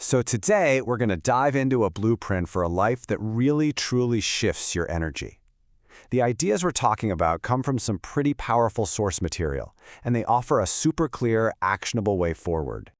So today, we're going to dive into a blueprint for a life that really truly shifts your energy. The ideas we're talking about come from some pretty powerful source material, and they offer a super clear, actionable way forward.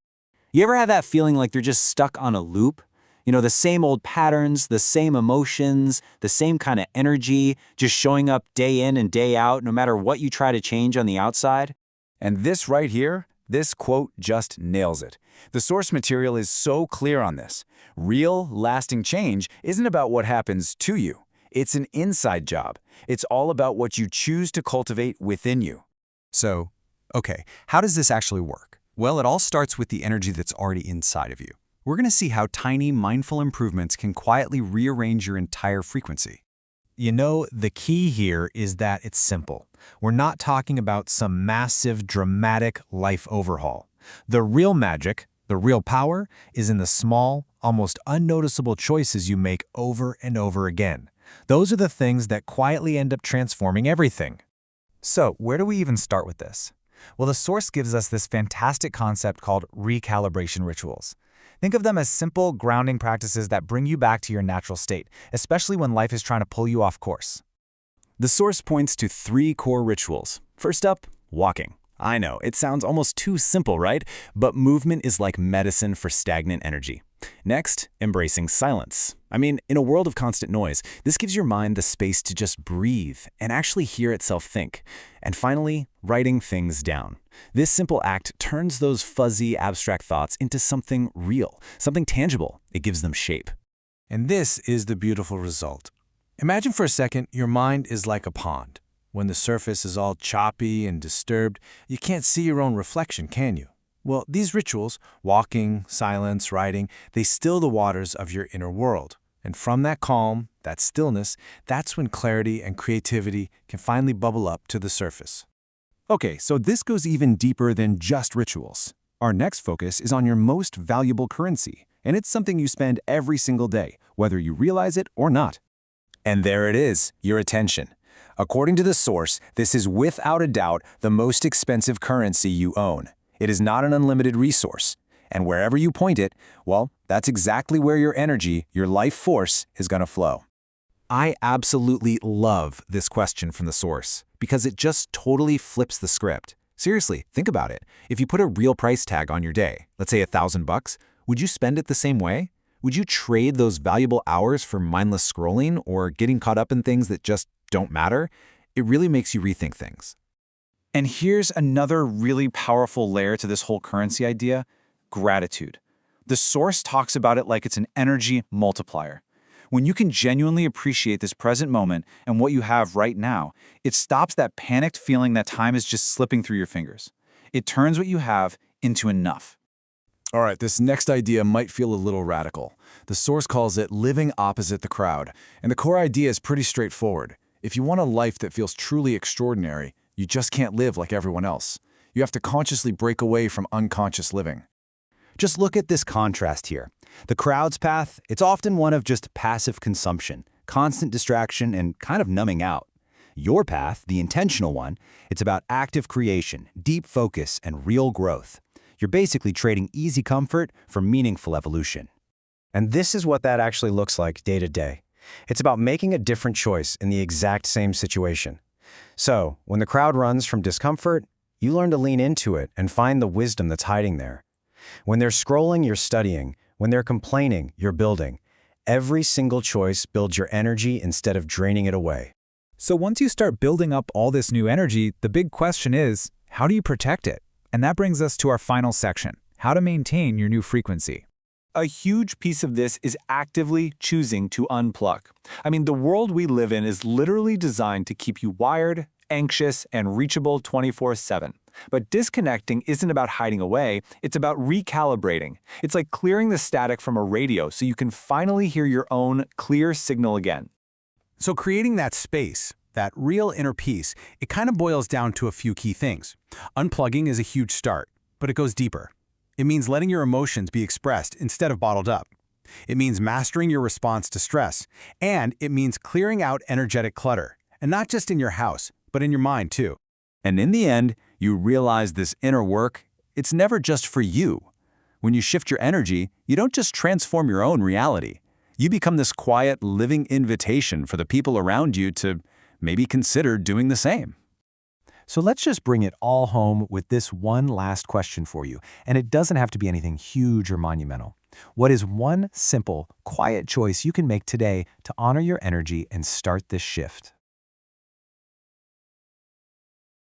You ever have that feeling like you're just stuck on a loop? You know, the same old patterns, the same emotions, the same kind of energy, just showing up day in and day out, no matter what you try to change on the outside? And this right here, this quote just nails it. The source material is so clear on this. Real, lasting change isn't about what happens to you. It's an inside job. It's all about what you choose to cultivate within you. So, okay, how does this actually work? Well, it all starts with the energy that's already inside of you. We're going to see how tiny, mindful improvements can quietly rearrange your entire frequency. You know, the key here is that it's simple. We're not talking about some massive, dramatic life overhaul. The real magic, the real power, is in the small, almost unnoticeable choices you make over and over again. Those are the things that quietly end up transforming everything. So, where do we even start with this? Well, the source gives us this fantastic concept called recalibration rituals. Think of them as simple, grounding practices that bring you back to your natural state, especially when life is trying to pull you off course. The source points to 3 core rituals. First up, walking. I know, it sounds almost too simple, right? But movement is like medicine for stagnant energy. Next, embracing silence. I mean, in a world of constant noise, this gives your mind the space to just breathe and actually hear itself think. And finally, writing things down. This simple act turns those fuzzy, abstract thoughts into something real, something tangible. It gives them shape. And this is the beautiful result. Imagine for a second your mind is like a pond. When the surface is all choppy and disturbed, you can't see your own reflection, can you? Well, these rituals, walking, silence, writing, they still the waters of your inner world. And from that calm, that stillness, that's when clarity and creativity can finally bubble up to the surface. Okay, so this goes even deeper than just rituals. Our next focus is on your most valuable currency, and it's something you spend every single day, whether you realize it or not. And there it is, your attention. According to the source, this is without a doubt the most expensive currency you own. It is not an unlimited resource. And wherever you point it, well, that's exactly where your energy, your life force, is going to flow. I absolutely love this question from the source because it just totally flips the script. Seriously, think about it. If you put a real price tag on your day, let's say $1,000, would you spend it the same way? Would you trade those valuable hours for mindless scrolling or getting caught up in things that just don't matter? It really makes you rethink things. And here's another really powerful layer to this whole currency idea: gratitude. The source talks about it like it's an energy multiplier. When you can genuinely appreciate this present moment and what you have right now, it stops that panicked feeling that time is just slipping through your fingers. It turns what you have into enough. All right, this next idea might feel a little radical. The source calls it living opposite the crowd, and the core idea is pretty straightforward. If you want a life that feels truly extraordinary, you just can't live like everyone else. You have to consciously break away from unconscious living. Just look at this contrast here. The crowd's path, it's often one of just passive consumption, constant distraction, and kind of numbing out. Your path, the intentional one, it's about active creation, deep focus, and real growth. You're basically trading easy comfort for meaningful evolution. And this is what that actually looks like day to day. It's about making a different choice in the exact same situation. So, when the crowd runs from discomfort, you learn to lean into it and find the wisdom that's hiding there. When they're scrolling, you're studying. When they're complaining, you're building. Every single choice builds your energy instead of draining it away. So once you start building up all this new energy, the big question is, how do you protect it? And that brings us to our final section: how to maintain your new frequency. A huge piece of this is actively choosing to unplug. I mean, the world we live in is literally designed to keep you wired, anxious, and reachable 24/7. But disconnecting isn't about hiding away, it's about recalibrating. It's like clearing the static from a radio so you can finally hear your own clear signal again. So creating that space, that real inner peace, it kind of boils down to a few key things. Unplugging is a huge start, but it goes deeper. It means letting your emotions be expressed instead of bottled up. It means mastering your response to stress, and it means clearing out energetic clutter, and not just in your house, but in your mind too. And in the end, you realize this inner work, it's never just for you. When you shift your energy, you don't just transform your own reality. You become this quiet, living invitation for the people around you to maybe consider doing the same. So let's just bring it all home with this one last question for you, and it doesn't have to be anything huge or monumental. What is one simple, quiet choice you can make today to honor your energy and start this shift?